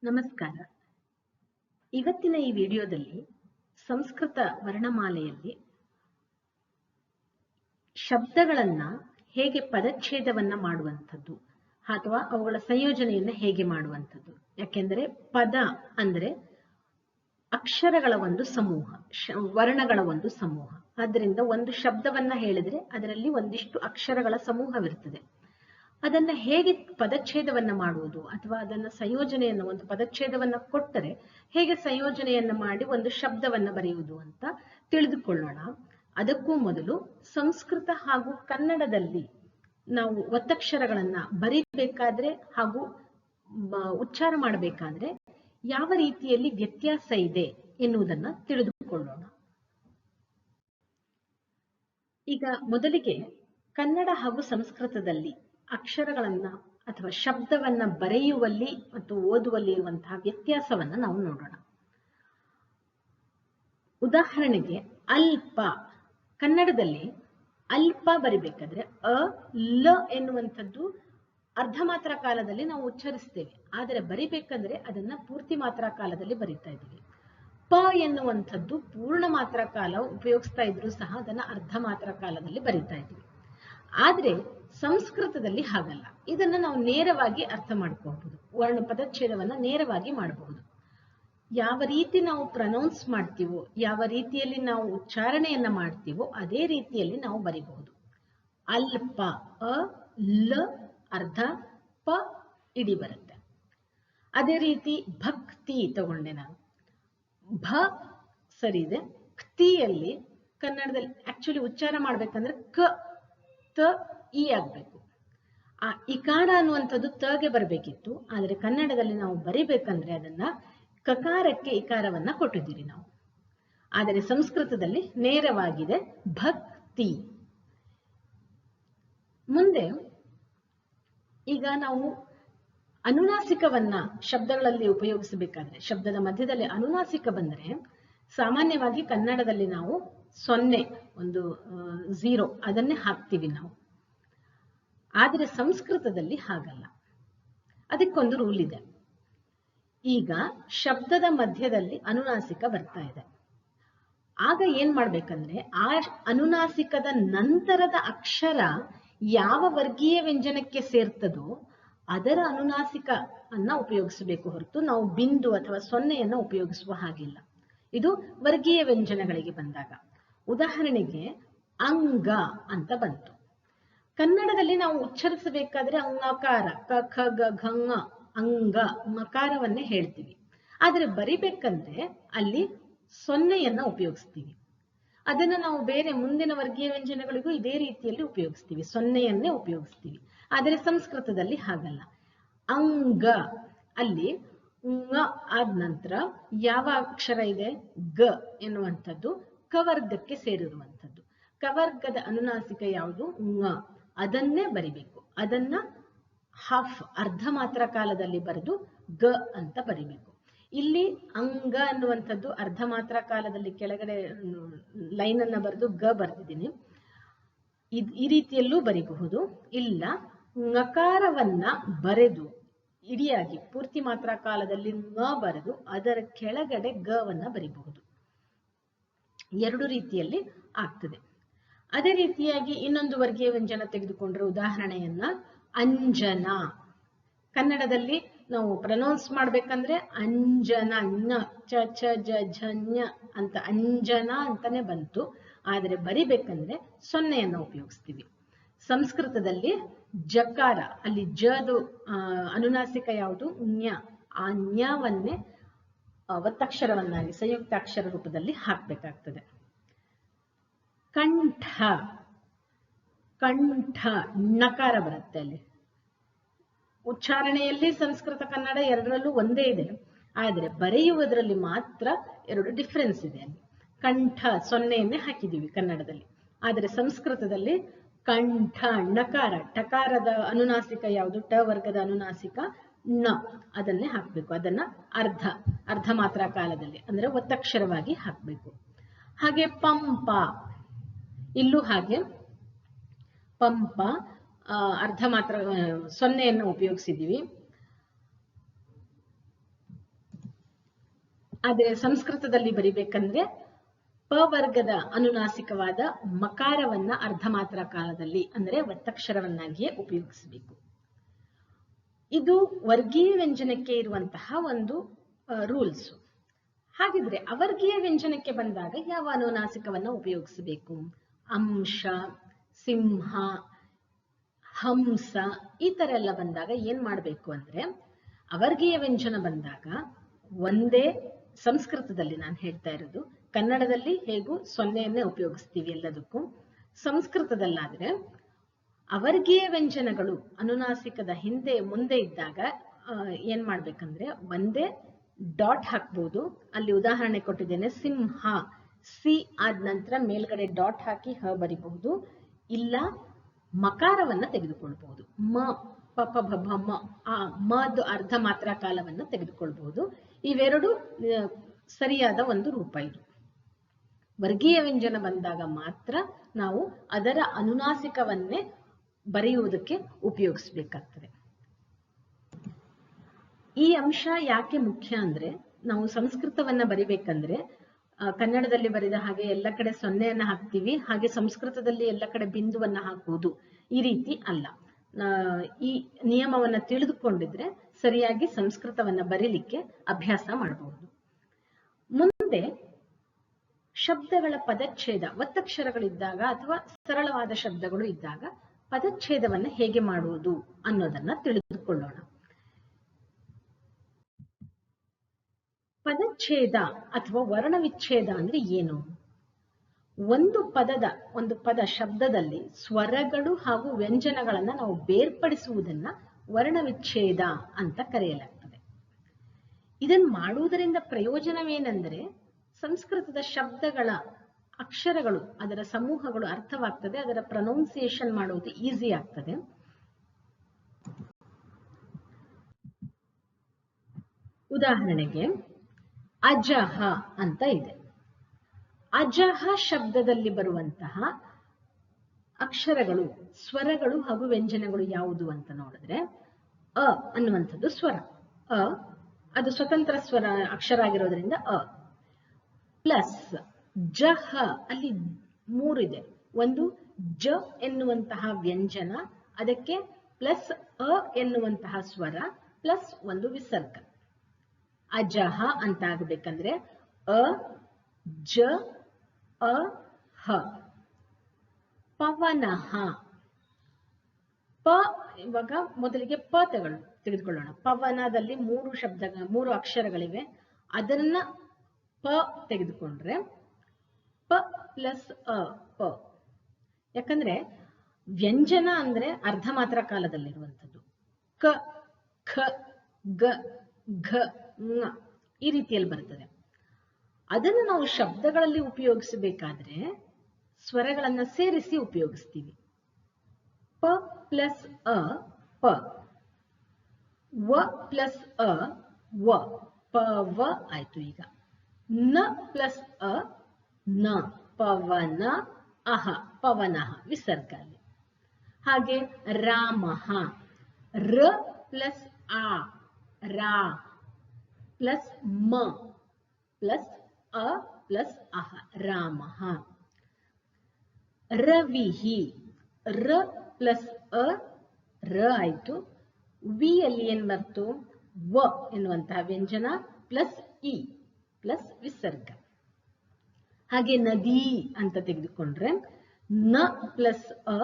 ನಮಸ್ಕಾರ. ಇವತ್ತಿನ ಈ ವಿಡಿಯೋದಲ್ಲಿ ಸಂಸ್ಕೃತ ವರ್ಣಮಾಲೆಯಲ್ಲಿ ಶಬ್ದಗಳನ್ನ ಹೇಗೆ ಪದಚ್ಛೇದವನ್ನ ಮಾಡುವಂಥದ್ದು ಅಥವಾ ಅವುಗಳ ಸಂಯೋಜನೆಯನ್ನ ಹೇಗೆ ಮಾಡುವಂಥದ್ದು. ಯಾಕೆಂದ್ರೆ ಪದ ಅಂದ್ರೆ ಅಕ್ಷರಗಳ ಒಂದು ಸಮೂಹ, ವರ್ಣಗಳ ಒಂದು ಸಮೂಹ. ಆದ್ದರಿಂದ ಒಂದು ಶಬ್ದವನ್ನ ಹೇಳಿದ್ರೆ ಅದರಲ್ಲಿ ಒಂದಿಷ್ಟು ಅಕ್ಷರಗಳ ಸಮೂಹವಿರ್ತದೆ. ಅದನ್ನ ಹೇಗೆ ಪದಚ್ಛೇದವನ್ನ ಮಾಡುವುದು ಅಥವಾ ಅದನ್ನ ಸಂಯೋಜನೆಯನ್ನು, ಒಂದು ಪದಚ್ಛೇದವನ್ನ ಕೊಟ್ಟರೆ ಹೇಗೆ ಸಂಯೋಜನೆಯನ್ನ ಮಾಡಿ ಒಂದು ಶಬ್ದವನ್ನ ಬರೆಯುವುದು ಅಂತ ತಿಳಿದುಕೊಳ್ಳೋಣ. ಅದಕ್ಕೂ ಮೊದಲು ಸಂಸ್ಕೃತ ಹಾಗೂ ಕನ್ನಡದಲ್ಲಿ ನಾವು ಒತ್ತಕ್ಷರಗಳನ್ನ ಬರೀಬೇಕಾದ್ರೆ ಹಾಗೂ ಉಚ್ಚಾರ ಮಾಡಬೇಕಾದ್ರೆ ಯಾವ ರೀತಿಯಲ್ಲಿ ವ್ಯತ್ಯಾಸ ಇದೆ ಎನ್ನುವುದನ್ನ ತಿಳಿದುಕೊಳ್ಳೋಣ. ಈಗ ಮೊದಲಿಗೆ ಕನ್ನಡ ಹಾಗೂ ಸಂಸ್ಕೃತದಲ್ಲಿ ಅಕ್ಷರಗಳನ್ನ ಅಥವಾ ಶಬ್ದವನ್ನ ಬರೆಯುವಲ್ಲಿ ಮತ್ತು ಓದುವಲ್ಲಿ ಇರುವಂತಹ ವ್ಯತ್ಯಾಸವನ್ನ ನಾವು ನೋಡೋಣ. ಉದಾಹರಣೆಗೆ ಅಲ್ಪ, ಕನ್ನಡದಲ್ಲಿ ಅಲ್ಪ ಬರಿಬೇಕಾದ್ರೆ ಅ ಲ ಎನ್ನುವಂಥದ್ದು ಅರ್ಧ ಮಾತ್ರ ಕಾಲದಲ್ಲಿ ನಾವು ಉಚ್ಚರಿಸ್ತೇವೆ, ಆದರೆ ಬರಿಬೇಕಂದ್ರೆ ಅದನ್ನ ಪೂರ್ತಿ ಮಾತ್ರ ಕಾಲದಲ್ಲಿ ಬರಿತಾ ಇದ್ದೀವಿ. ಪ ಎನ್ನುವಂಥದ್ದು ಪೂರ್ಣ ಮಾತ್ರ ಕಾಲ ಉಪಯೋಗಿಸ್ತಾ ಇದ್ರು ಸಹ ಅದನ್ನ ಅರ್ಧ ಮಾತ್ರ ಕಾಲದಲ್ಲಿ ಬರಿತಾ ಇದ್ದೀವಿ. ಆದ್ರೆ ಸಂಸ್ಕೃತದಲ್ಲಿ ಹಾಗಲ್ಲ. ಇದನ್ನ ನಾವು ನೇರವಾಗಿ ಅರ್ಥ ಮಾಡ್ಕೋಬಹುದು. ವರ್ಣ ಪದಚ್ಛೇದವನ್ನ ನೇರವಾಗಿ ಮಾಡಬಹುದು. ಯಾವ ರೀತಿ ನಾವು ಪ್ರನೌನ್ಸ್ ಮಾಡ್ತೀವೋ, ಯಾವ ರೀತಿಯಲ್ಲಿ ನಾವು ಉಚ್ಚಾರಣೆಯನ್ನ ಮಾಡ್ತೀವೋ ಅದೇ ರೀತಿಯಲ್ಲಿ ನಾವು ಬರಿಬಹುದು. ಅಲ್ಪ, ಅ ಲ ಅರ್ಧ, ಪ ಇಡೀ ಬರುತ್ತೆ. ಅದೇ ರೀತಿ ಭಕ್ತಿ ತಗೊಂಡೆ ನಾನು. ಭ ಸರಿ ಇದೆ, ಕ್ತಿಯಲ್ಲಿ ಕನ್ನಡದಲ್ಲಿ ಆಕ್ಚುಲಿ ಉಚ್ಚಾರ ಮಾಡ್ಬೇಕಂದ್ರೆ ಕ ತ ಇ ಆಗ್ಬೇಕು. ಆ ಇಕಾರ ಅನ್ನುವಂಥದ್ದು ತಗೆ ಬರಬೇಕಿತ್ತು, ಆದರೆ ಕನ್ನಡದಲ್ಲಿ ನಾವು ಬರಿಬೇಕಂದ್ರೆ ಅದನ್ನ ಕಕಾರಕ್ಕೆ ಇಕಾರವನ್ನ ಕೊಟ್ಟಿದ್ದೀರಿ ನಾವು. ಆದರೆ ಸಂಸ್ಕೃತದಲ್ಲಿ ನೇರವಾಗಿದೆ ಭಕ್ತಿ. ಮುಂದೆ ಈಗ ನಾವು ಅನುನಾಸಿಕವನ್ನ ಶಬ್ದಗಳಲ್ಲಿ ಉಪಯೋಗಿಸಬೇಕಾದ್ರೆ, ಶಬ್ದದ ಮಧ್ಯದಲ್ಲಿ ಅನುನಾಸಿಕ ಬಂದರೆ ಸಾಮಾನ್ಯವಾಗಿ ಕನ್ನಡದಲ್ಲಿ ನಾವು 0 ಒಂದು 0 ಅದನ್ನೇ ಹಾಕ್ತೀವಿ ನಾವು. ಆದರೆ ಸಂಸ್ಕೃತದಲ್ಲಿ ಹಾಗಲ್ಲ. ಅದಕ್ಕೊಂದು ರೂಲ್ ಇದೆ. ಈಗ ಶಬ್ದದ ಮಧ್ಯದಲ್ಲಿ ಅನುನಾಸಿಕ ಬರ್ತಾ ಇದೆ, ಆಗ ಏನ್ ಮಾಡ್ಬೇಕಂದ್ರೆ ಆ ಅನುನಾಸಿಕದ ನಂತರದ ಅಕ್ಷರ ಯಾವ ವರ್ಗೀಯ ವ್ಯಂಜನಕ್ಕೆ ಸೇರ್ತದೋ ಅದರ ಅನುನಾಸಿಕ ಅನ್ನ ಉಪಯೋಗಿಸಬೇಕು ಹೊರತು ನಾವು ಬಿಂದು ಅಥವಾ 0 ಉಪಯೋಗಿಸುವ ಹಾಗಿಲ್ಲ. ಇದು ವರ್ಗೀಯ ವ್ಯಂಜನಗಳಿಗೆ ಬಂದಾಗ. ಉದಾಹರಣೆಗೆ ಅಂಗ ಅಂತ ಬಂತು. ಕನ್ನಡದಲ್ಲಿ ನಾವು ಉಚ್ಚರಿಸಬೇಕಾದ್ರೆ ಅಂಗಕಾರ, ಕ ಖ ಗ ಘ ङ ಅಂಗ ಮಕಾರವನ್ನೇ ಹೇಳ್ತೀವಿ. ಆದರೆ ಬರಿಬೇಕಂದ್ರೆ ಅಲ್ಲಿ 0 ಉಪಯೋಗಿಸ್ತೀವಿ. ಅದನ್ನ ನಾವು ಬೇರೆ ಮುಂದಿನ ವರ್ಗೀಯ ವ್ಯಂಜನಗಳಿಗೂ ಇದೇ ರೀತಿಯಲ್ಲಿ ಉಪಯೋಗಿಸ್ತೀವಿ, 0 ಉಪಯೋಗಿಸ್ತೀವಿ. ಆದರೆ ಸಂಸ್ಕೃತದಲ್ಲಿ ಹಾಗಲ್ಲ. ಅಂಗ ಅಲ್ಲಿ ङ ಆದ ನಂತರ ಯಾವ ಅಕ್ಷರ ಇದೆ? ಗ ಎನ್ನುವಂಥದ್ದು ಕವರ್ಗಕ್ಕೆ ಸೇರಿರುವಂಥದ್ದು. ಕವರ್ಗದ ಅನುನಾಸಿಕ ಯಾವುದು? ङ. ಅದನ್ನೇ ಬರಿಬೇಕು. ಅದನ್ನ ಹಾಫ್ ಅರ್ಧ ಮಾತ್ರ ಕಾಲದಲ್ಲಿ ಬರೆದು ಗ ಅಂತ ಬರಿಬೇಕು. ಇಲ್ಲಿ ಅಂಗ ಅನ್ನುವಂಥದ್ದು ಅರ್ಧ ಮಾತ್ರ ಕಾಲದಲ್ಲಿ ಕೆಳಗಡೆ ಲೈನ್ ಅನ್ನ ಬರೆದು ಗ ಬರೆದಿದ್ದೀನಿ. ಈ ರೀತಿಯಲ್ಲೂ ಬರಿಬಹುದು. ಇಲ್ಲ, ঙಕಾರವನ್ನ ಬರೆದು ಇಡಿಯಾಗಿ ಪೂರ್ತಿ ಮಾತ್ರ ಕಾಲದಲ್ಲಿ ङ ಬರೆದು ಅದರ ಕೆಳಗಡೆ ಗವನ್ನ ಬರಿಬಹುದು. ಎರಡು ರೀತಿಯಲ್ಲಿ ಆಗ್ತದೆ. ಅದೇ ರೀತಿಯಾಗಿ ಇನ್ನೊಂದು ವರ್ಗೀಯ ವ್ಯಂಜನ ತೆಗೆದುಕೊಂಡ್ರೆ, ಉದಾಹರಣೆಯನ್ನ ಅಂಜನ. ಕನ್ನಡದಲ್ಲಿ ನಾವು ಪ್ರನೌನ್ಸ್ ಮಾಡ್ಬೇಕಂದ್ರೆ ಅಂಜನ, ನ ಚ ಛ ಜ ಝ ಞ ಅಂತ ಅಂಜನ ಅಂತಾನೆ ಬಂತು. ಆದರೆ ಬರಿಬೇಕಂದ್ರೆ 0 ಉಪಯೋಗಿಸ್ತೀವಿ. ಸಂಸ್ಕೃತದಲ್ಲಿ ಜಕಾರ, ಅಲ್ಲಿ ಜದು ಅನುನಾಸಿಕ ಯಾವುದು? ಞ. ಆ ಞವನ್ನೇ ಒತ್ತಕ್ಷರವನ್ನಾಗಿ ಸಂಯುಕ್ತಾಕ್ಷರ ರೂಪದಲ್ಲಿ ಹಾಕ್ಬೇಕಾಗ್ತದೆ. ಕಂಠ, ಕಂಠ ನಕಾರ ಬರುತ್ತೆ. ಅಲ್ಲಿ ಉಚ್ಚಾರಣೆಯಲ್ಲಿ ಸಂಸ್ಕೃತ ಕನ್ನಡ ಎರಡರಲ್ಲೂ ಒಂದೇ ಇದೆ, ಆದರೆ ಬರೆಯುವುದರಲ್ಲಿ ಮಾತ್ರ ಎರಡು ಡಿಫರೆನ್ಸ್ ಇದೆ. ಅಲ್ಲಿ ಕಂಠ 0 ಹಾಕಿದೀವಿ ಕನ್ನಡದಲ್ಲಿ, ಆದರೆ ಸಂಸ್ಕೃತದಲ್ಲಿ ಕಂಠ ನಕಾರ, ಟಕಾರದ ಅನುನಾಸಿಕ ಯಾವುದು? ಟ ವರ್ಗದ ಅನುನಾಸಿಕ ಣ. ಅದನ್ನೇ ಹಾಕ್ಬೇಕು. ಅದನ್ನ ಅರ್ಧ ಮಾತ್ರ ಕಾಲದಲ್ಲಿ ಅಂದ್ರೆ ಒತ್ತಕ್ಷರವಾಗಿ ಹಾಕ್ಬೇಕು. ಹಾಗೆ ಪಂಪ, ಇಲ್ಲೂ ಹಾಗೆ ಪಂಪ ಅರ್ಧ ಮಾತ್ರ 0 ಉಪಯೋಗಿಸಿದೀವಿ. ಆದರೆ ಸಂಸ್ಕೃತದಲ್ಲಿ ಬರಿಬೇಕಂದ್ರೆ ಪ ವರ್ಗದ ಅನುನಾಸಿಕವಾದ ಮಕಾರವನ್ನ ಅರ್ಧ ಮಾತ್ರ ಕಾಲದಲ್ಲಿ ಅಂದ್ರೆ ಒತ್ತಕ್ಷರವನ್ನಾಗಿಯೇ ಉಪಯೋಗಿಸಬೇಕು. ಇದು ವರ್ಗೀಯ ವ್ಯಂಜನಕ್ಕೆ ಇರುವಂತಹ ಒಂದು ರೂಲ್ಸ್. ಹಾಗಿದ್ರೆ ಅವರ್ಗೀಯ ವ್ಯಂಜನಕ್ಕೆ ಬಂದಾಗ ಯಾವ ಅನುನಾಸಿಕವನ್ನ ಉಪಯೋಗಿಸಬೇಕು? ಅಂಶ, ಸಿಂಹ, ಹಂಸ ಈ ತರ ಎಲ್ಲ ಬಂದಾಗ ಏನ್ ಮಾಡ್ಬೇಕು ಅಂದ್ರೆ, ಅವರ್ಗೀಯ ವ್ಯಂಜನ ಬಂದಾಗ ಒಂದೇ, ಸಂಸ್ಕೃತದಲ್ಲಿ ನಾನು ಹೇಳ್ತಾ ಇರೋದು, ಕನ್ನಡದಲ್ಲಿ ಹೇಗೂ ಸೊನ್ನೆಯನ್ನೇ ಉಪಯೋಗಿಸ್ತೀವಿ ಎಲ್ಲದಕ್ಕೂ. ಸಂಸ್ಕೃತದಲ್ಲಾದ್ರೆ ಅವರ್ಗೀಯ ವ್ಯಂಜನಗಳು ಅನುನಾಸಿಕದ ಹಿಂದೆ ಮುಂದೆ ಇದ್ದಾಗ ಏನ್ ಮಾಡ್ಬೇಕಂದ್ರೆ ಒಂದೇ ಡಾಟ್ ಹಾಕ್ಬೋದು. ಅಲ್ಲಿ ಉದಾಹರಣೆ ಕೊಟ್ಟಿದ್ದೇನೆ, ಸಿಂಹ, ಸಿ ಆದ ನಂತರ ಮೇಲ್ಗಡೆ ಡಾಟ್ ಹಾಕಿ ಹ ಬರಿಬಹುದು, ಇಲ್ಲ ಮಕಾರವನ್ನ ತೆಗೆದುಕೊಳ್ಬಹುದು. ಮ ಪ ಪ ಭ ಭ ಮ, ಆ ಮದ್ದು ಅರ್ಧ ಮಾತ್ರ ಕಾಲವನ್ನ ತೆಗೆದುಕೊಳ್ಬಹುದು. ಇವೆರಡು ಸರಿಯಾದ ಒಂದು ರೂಪ. ಇದು ವರ್ಗೀಯ ವ್ಯಂಜನ ಬಂದಾಗ ಮಾತ್ರ ನಾವು ಅದರ ಅನುನಾಸಿಕವನ್ನೇ ಬರೆಯುವುದಕ್ಕೆ ಉಪಯೋಗಿಸ್ಬೇಕಾಗ್ತದೆ. ಈ ಅಂಶ ಯಾಕೆ ಮುಖ್ಯ ಅಂದ್ರೆ, ನಾವು ಸಂಸ್ಕೃತವನ್ನ ಬರಿಬೇಕಂದ್ರೆ ಕನ್ನಡದಲ್ಲಿ ಬರೆದ ಹಾಗೆ ಎಲ್ಲ ಕಡೆ ಸೊನ್ನೆಯನ್ನ ಹಾಕ್ತೀವಿ, ಹಾಗೆ ಸಂಸ್ಕೃತದಲ್ಲಿ ಎಲ್ಲ ಕಡೆ ಬಿಂದುವನ್ನ ಹಾಕುವುದು ಈ ರೀತಿ ಅಲ್ಲ. ಈ ನಿಯಮವನ್ನ ತಿಳಿದುಕೊಂಡಿದ್ರೆ ಸರಿಯಾಗಿ ಸಂಸ್ಕೃತವನ್ನ ಬರೀಲಿಕ್ಕೆ ಅಭ್ಯಾಸ ಮಾಡಬಹುದು. ಮುಂದೆ ಶಬ್ದಗಳ ಪದಚ್ಛೇದ, ಒತ್ತಕ್ಷರಗಳಿದ್ದಾಗ ಅಥವಾ ಸರಳವಾದ ಶಬ್ದಗಳು ಇದ್ದಾಗ ಪದಚ್ಛೇದವನ್ನ ಹೇಗೆ ಮಾಡುವುದು ಅನ್ನೋದನ್ನ ತಿಳಿದುಕೊಳ್ಳೋಣ. ಪದಚ್ಛೇದ ಅಥವಾ ವರ್ಣವಿಚ್ಛೇದ ಅಂದ್ರೆ ಏನು? ಒಂದು ಪದ ಶಬ್ದದಲ್ಲಿ ಸ್ವರಗಳು ಹಾಗೂ ವ್ಯಂಜನಗಳನ್ನ ನಾವು ಬೇರ್ಪಡಿಸುವುದನ್ನ ವರ್ಣವಿಚ್ಛೇದ ಅಂತ ಕರೆಯಲಾಗ್ತದೆ. ಇದನ್ನು ಮಾಡುವುದರಿಂದ ಪ್ರಯೋಜನವೇನೆಂದರೆ, ಸಂಸ್ಕೃತದ ಶಬ್ದಗಳ ಅಕ್ಷರಗಳು, ಅದರ ಸಮೂಹಗಳು ಅರ್ಥವಾಗ್ತದೆ, ಅದರ ಪ್ರೊನೌನ್ಸಿಯೇಷನ್ ಮಾಡುವುದು ಈಸಿ ಆಗ್ತದೆ. ಉದಾಹರಣೆಗೆ ಅಜಹ ಅಂತ ಇದೆ. ಅಜಹ ಶಬ್ದದಲ್ಲಿ ಬರುವಂತಹ ಅಕ್ಷರಗಳು, ಸ್ವರಗಳು ಹಾಗೂ ವ್ಯಂಜನಗಳು ಯಾವುದು ಅಂತ ನೋಡಿದ್ರೆ, ಅ ಅನ್ನುವಂಥದ್ದು ಸ್ವರ. ಅ ಅದು ಸ್ವತಂತ್ರ ಸ್ವರ ಅಕ್ಷರ ಆಗಿರೋದ್ರಿಂದ ಅ. ಪ್ಲಸ್ ಜಹ, ಅಲ್ಲಿ ಮೂರಿದೆ. ಒಂದು ಜ ಎನ್ನುವಂತಹ ವ್ಯಂಜನ, ಅದಕ್ಕೆ ಪ್ಲಸ್ ಅ ಎನ್ನುವಂತಹ ಸ್ವರ, ಪ್ಲಸ್ ಒಂದು ವಿಸರ್ಗ. ಅಜಹ ಅಂತ ಆಗಬೇಕಂದ್ರೆ ಅ ಜ ಅ ಹ. ಪವನಃ, ಪ, ಇವಾಗ ಮೊದಲಿಗೆ ಪ ತೆಗೆದುಕೊಳ್ಳೋಣ. ಪವನದಲ್ಲಿ ಮೂರು ಅಕ್ಷರಗಳಿವೆ. ಅದನ್ನ ಪ ತೆಗೆದುಕೊಂಡ್ರೆ ಪ ಪ್ಲಸ್ ಅ, ಪ. ಯಾಕಂದ್ರೆ ವ್ಯಂಜನ ಅಂದ್ರೆ ಅರ್ಧ ಮಾತ್ರ ಕಾಲದಲ್ಲಿರುವಂಥದ್ದು. ಕ, ಖ, ಗ, ಘ, ङ ಈ ರೀತಿಯಲ್ಲಿ ಬರ್ತದೆ. ಅದನ್ನು ನಾವು ಶಬ್ದಗಳಲ್ಲಿ ಉಪಯೋಗಿಸಬೇಕಾದ್ರೆ ಸ್ವರಗಳನ್ನ ಸೇರಿಸಿ ಉಪಯೋಗಿಸ್ತೀವಿ. ಪ ಪ್ಲಸ್ ಅ, ಪ. ವ ಪ್ಲಸ್ ಅ, ವ. ಪವ ಆಯ್ತು. ಈಗ ನ ಪ್ಲಸ್ ಅ, ನ. ಪವನ ಅಹ, ಪವನಃ ವಿಸರ್ಗ ಅಲ್ಲಿ. ಹಾಗೆ ರಾಮಃ, ರ ಪ್ಲಸ್ ಆ, ರಾ. ಪ್ಲಸ್ ಮ ಪ್ಲಸ್ ಅ ಪ್ಲಸ್ ಅಹ, ರಾಮಃ. ರವಿಹಿ, ರ ಪ್ಲಸ್ ಅ, ರ ಆಯ್ತು. ವಿ ಅಲ್ಲಿ ಏನ್ ಬರ್ತು? ವ ಎನ್ನುವಂತಹ ವ್ಯಂಜನ ಪ್ಲಸ್ ಇ ಪ್ಲಸ್ ವಿಸರ್ಗ. ಹಾಗೆ ನದಿ ಅಂತ ತೆಗೆದುಕೊಂಡ್ರೆ ನ ಪ್ಲಸ್ ಅ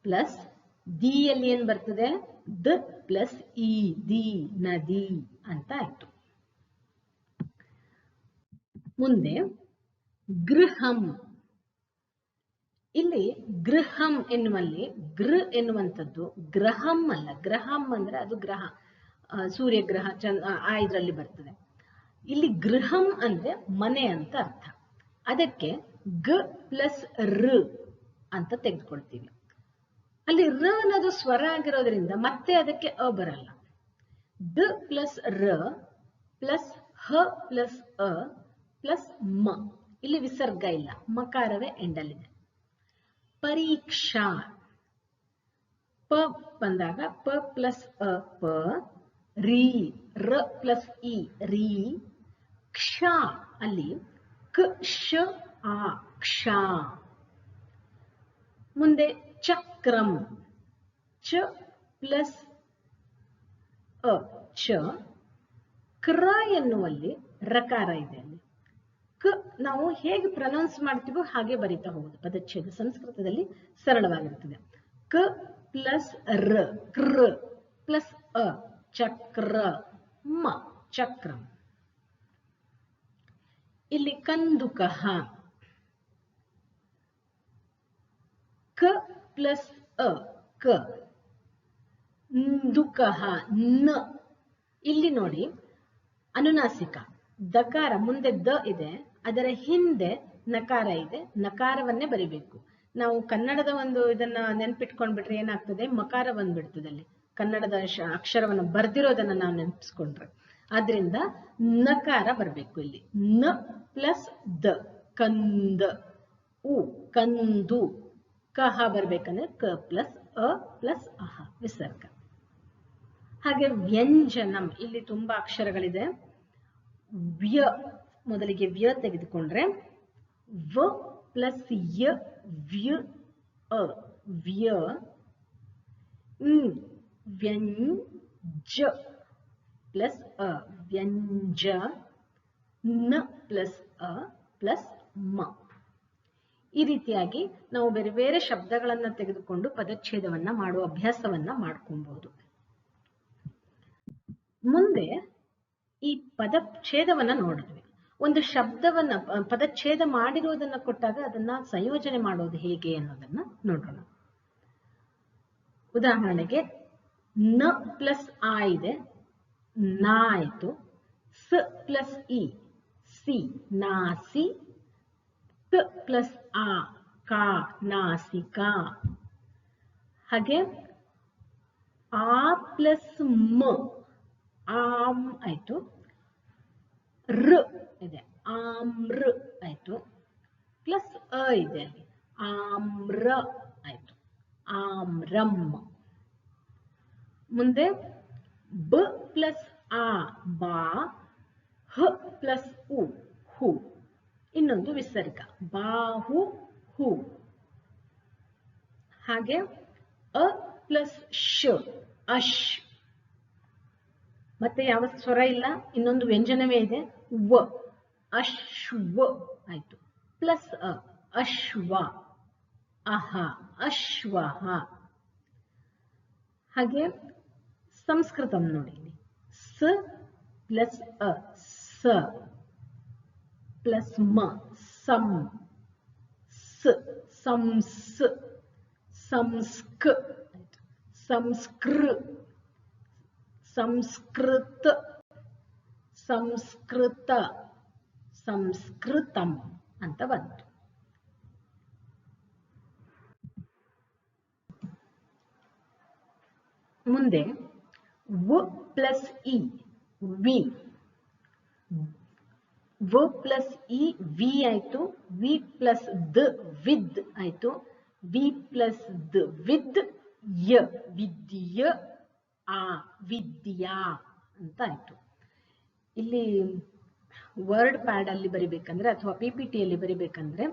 ಪ್ಲಸ್ ದಿ ಅಲ್ಲಿ ಏನ್ ಬರ್ತದೆ? ದ ಪ್ಲಸ್ ಇ, ದಿ, ನದಿ ಅಂತ ಆಯ್ತು. ಮುಂದೆ ಗೃಹಂ. ಇಲ್ಲಿ ಗೃಹಂ ಎನ್ನುವಲ್ಲಿ ಗೃ ಎನ್ನುವಂಥದ್ದು ಗ್ರಹಂ ಅಲ್ಲ. ಗ್ರಹಂ ಅಂದ್ರೆ ಅದು ಗ್ರಹ, ಸೂರ್ಯಗ್ರಹ, ಆ ಇದರಲ್ಲಿ ಬರ್ತದೆ. ಇಲ್ಲಿ ಗೃಹಂ ಅಂದ್ರೆ ಮನೆ ಅಂತ ಅರ್ಥ. ಅದಕ್ಕೆ ಗ ಪ್ಲಸ್ ರ ಅಂತ ತೆಗೆದುಕೊಳ್ತೀವಿ. ಅಲ್ಲಿ ರ ಅನ್ನೋದು ಸ್ವರ ಆಗಿರೋದ್ರಿಂದ ಮತ್ತೆ ಅದಕ್ಕೆ ಅ ಬರಲ್ಲ. ದ ಪ್ಲಸ್ ರ ಪ್ಲಸ್ ಹ ಪ್ಲಸ್ ಅ ಪ್ಲಸ್ ಮ. ಇಲ್ಲಿ ವಿಸರ್ಗ ಇಲ್ಲ, ಮಕಾರವೇ ಎಂಡಲ್ಲಿದೆ. ಪರೀಕ್ಷಾ, ಪ ಬಂದಾಗ ಪ ಪ್ಲಸ್ ಅ, ಪ. ರೀ, ರ ಪ್ಲಸ್ ಇ, ರೀ. ಕ್ಷ ಅಲ್ಲಿ ಕ್ ಶ ಆ ಕ್ಷ. ಮುಂದೆ ಚಕ್ರಂ ಚ ಪ್ಲಸ್ ಅ ಚ. ಕ್ರ ಎನ್ನುವಲ್ಲಿ ರಕಾರ ಇದೆ. ಅಲ್ಲಿ ಕ್ ನಾವು ಹೇಗೆ ಪ್ರೊನೌನ್ಸ್ ಮಾಡ್ತೀವೋ ಹಾಗೆ ಬರೀತಾ ಹೋಗುದು. ಪದಚ್ಛೇದ ಸಂಸ್ಕೃತದಲ್ಲಿ ಸರಳವಾಗಿರುತ್ತದೆ. ಕ ಪ್ಲಸ್ ರ ಕ್ರ ಪ್ಲಸ್ ಅ ಚಕ್ರ ಮ ಚಕ್ರಂ. ಇಲ್ಲಿ ಕಂದುಕಃ ಕ ಪ್ಲಸ್ ಅ ಕ. ದುಃಖಃ ನ. ಇಲ್ಲಿ ನೋಡಿ ಅನುನಾಸಿಕ ದಕಾರ ಮುಂದೆ ದ ಇದೆ, ಅದರ ಹಿಂದೆ ನಕಾರ ಇದೆ. ನಕಾರವನ್ನೇ ಬರಿಬೇಕು. ನಾವು ಕನ್ನಡದ ಒಂದು ಇದನ್ನ ನೆನ್ಪಿಟ್ಕೊಂಡ್ಬಿಟ್ರೆ ಏನಾಗ್ತದೆ, ಮಕಾರ ಬಂದ್ಬಿಡ್ತದೆ ಅಲ್ಲಿ ಕನ್ನಡದ ಅಕ್ಷರವನ್ನು ಬರ್ದಿರೋದನ್ನ ನಾವು ನೆನಪಿಸ್ಕೊಂಡ್ರೆ. ಆದ್ರಿಂದ ನಕಾರ ಬರಬೇಕು ಇಲ್ಲಿ. ನ ಪ್ಲಸ್ ದ ಕಂದ ಉ ಕಂದು. ಕಹ ಬರ್ಬೇಕಂದ್ರೆ ಕ ಪ್ಲಸ್ ಅ ಪ್ಲಸ್ ಅಹ ವಿಸರ್ಗ. ಹಾಗೆ ವ್ಯಂಜನಂ ಇಲ್ಲಿ ತುಂಬಾ ಅಕ್ಷರಗಳಿದೆ. ವ್ಯ ಮೊದಲಿಗೆ ವ್ಯ ತೆಗೆದುಕೊಂಡ್ರೆ ವ ಪ್ಲಸ್ ಯ ವ್ಯ ಅ ವ್ಯ. ವ್ಯಂಜ ಪ್ಲಸ್ ಅ ವ್ಯಂಜ. ನ ಪ್ಲಸ್ ಅ ಪ್ಲಸ್ ಮ. ಈ ರೀತಿಯಾಗಿ ನಾವು ಬೇರೆ ಬೇರೆ ಶಬ್ದಗಳನ್ನ ತೆಗೆದುಕೊಂಡು ಪದಚ್ಛೇದವನ್ನ ಮಾಡುವ ಅಭ್ಯಾಸವನ್ನ ಮಾಡ್ಕೊಬಹುದು. ಮುಂದೆ ಈ ಪದಚ್ಛೇದವನ್ನ ನೋಡಿದ್ವಿ. ಒಂದು ಶಬ್ದವನ್ನ ಪದಚ್ಛೇದ ಮಾಡಿರುವುದನ್ನ ಕೊಟ್ಟಾಗ ಅದನ್ನ ಸಂಯೋಜನೆ ಮಾಡೋದು ಹೇಗೆ ಅನ್ನೋದನ್ನ ನೋಡೋಣ. ಉದಾಹರಣೆಗೆ ನ ಪ್ಲಸ್ ಆ ಇದೆ, ನಾ ಆಯ್ತು. ಸ ಪ್ಲಸ್ ಇ ಸಿ ನಾಸಿ. ಕ ಪ್ಲಸ್ ಆ ಕಾ ನಾಸಿಕಾ. ಹಾಗೆ ಆ ಪ್ಲಸ್ ಮ ಆಮ್ ಆಯ್ತು. ರ ಇದೆ ಆಮ್ರ ಆಯ್ತು. ಪ್ಲಸ್ ಅ ಇದೆ ಅಲ್ಲಿ ಆಮ್ರ ಆಯ್ತು ಆಮ್ರಂ. ಮುಂದೆ ಬ ಪ್ಲಸ್ ಆ ಬಾ. ಹ ಪ್ಲಸ್ ಉ ಹು. ಇನ್ನೊಂದು ವಿಸರ್ಗ ಬಾಹು ಹು. ಹಾಗೆ ಅ ಪ್ಲಸ್ ಶ ಅಶ್. ಮತ್ತೆ ಯಾವ ಸ್ವರ ಇಲ್ಲ, ಇನ್ನೊಂದು ವ್ಯಂಜನವೇ ಇದೆ ವ ಅಶ್ವ ಆಯ್ತು. ಪ್ಲಸ್ ಅ ಅಶ್ವ ಅಹ ಅಶ್ವಹ. ಹಾಗೆ ಸಂಸ್ಕೃತಂ ನೋಡಿ, ಸ ಪ್ಲಸ್ ಅ ಸ ಪ್ಲಸ್ ಮ ಸಂ ಸ ಸಂಸ್ ಸಂಸ್ಕ ಸಂಸ್ಕೃ ಸಂಸ್ಕೃತ ಸಂಸ್ಕೃತ ಸಂಸ್ಕೃತಂ ಅಂತ ಬಂತು. ಮುಂದೆ ವ ಪ್ಲಸ್ ಇ ವಿ. ವ ಪ್ಲಸ್ ಇ ವಿ ಆಯ್ತು. ವಿ ಪ್ಲಸ್ ದ ವಿದ್ ಆಯ್ತು. ವಿ ಪ್ಲಸ್ ದ ವಿದ್ ಯ ವಿದ್ಯ ಆ ವಿದ್ಯಾ ಅಂತ ಆಯ್ತು. ಇಲ್ಲಿ ವರ್ಡ್ ಪ್ಯಾಡ್ ಅಲ್ಲಿ ಬರಿಬೇಕಂದ್ರೆ ಅಥವಾ ಪಿಪಿಟಿಯಲ್ಲಿ ಬರಿಬೇಕಂದ್ರೆ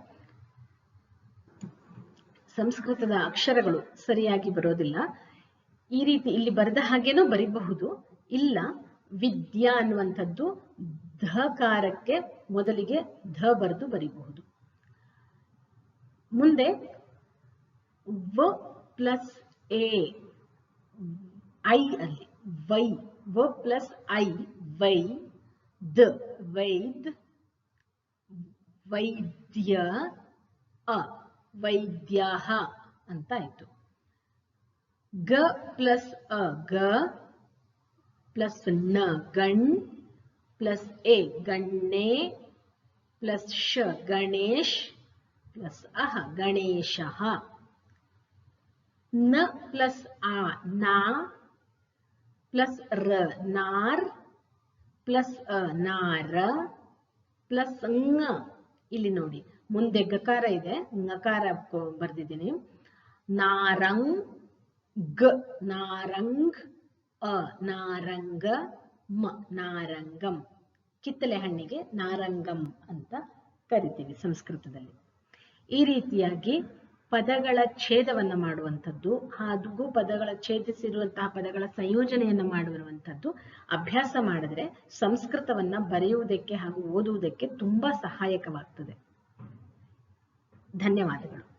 ಸಂಸ್ಕೃತದ ಅಕ್ಷರಗಳು ಸರಿಯಾಗಿ ಬರೋದಿಲ್ಲ. ಈ ರೀತಿ ಇಲ್ಲಿ ಬರೆದ ಹಾಗೇನೂ ಬರಿಬಹುದು. ಇಲ್ಲ, ವಿದ್ಯಾ ಅನ್ನುವಂಥದ್ದು ಧಕಾರಕ್ಕೆ ಮೊದಲಿಗೆ ಧ ಬರೆದು ಬರಿಬಹುದು. ಮುಂದೆ ವ ಪ್ಲಸ್ ಎ ಐ ಅಲ್ಲಿ ವೈ. ವ ಪ್ಲಸ್ ಐ ವೈ ದ ವೈದ್ ವೈದ್ಯ ಅ ವೈದ್ಯಾಹ ಅಂತ ಆಯ್ತು. ಗ ಪ್ಲಸ್ ಅ ಗ ಪ್ಲಸ್ ನ ಗಣ್ ಪ್ಲಸ್ ಎ ಗಣ್ಣೆ ಪ್ಲಸ್ ಶ ಗಣೇಶ್ ಪ್ಲಸ್ ಅಹ ಗಣೇಶಃ. ನ ಪ್ಲಸ್ ಆ ನಾ ಪ್ಲಸ್ ರ ನಾರ್ ಪ್ಲಸ್ ಅ ನಾರ ಪ್ಲಸ್ ಂಗ. ಇಲ್ಲಿ ನೋಡಿ ಮುಂದೆ ಗಕಾರ ಇದೆ, ನಕಾರ ಬರ್ದಿದ್ದೀನಿ. ನಾರಂಗ್ ಗ ನಾರಂಗ್ ಅ ನಾರಂಗ ಮ ನಾರಂಗಂ. ಕಿತ್ತಳೆ ಹಣ್ಣಿಗೆ ನಾರಂಗಂ ಅಂತ ಕರಿತೀವಿ ಸಂಸ್ಕೃತದಲ್ಲಿ. ಈ ರೀತಿಯಾಗಿ ಪದಗಳ ಛೇದವನ್ನ ಮಾಡುವಂಥದ್ದು ಹಾಗೂ ಪದಗಳ ಛೇದಿಸಿರುವಂತಹ ಪದಗಳ ಸಂಯೋಜನೆಯನ್ನ ಮಾಡುವಂಥದ್ದು ಅಭ್ಯಾಸ ಮಾಡಿದ್ರೆ ಸಂಸ್ಕೃತವನ್ನ ಬರೆಯುವುದಕ್ಕೆ ಹಾಗೂ ಓದುವುದಕ್ಕೆ ತುಂಬಾ ಸಹಾಯಕವಾಗ್ತದೆ. ಧನ್ಯವಾದಗಳು.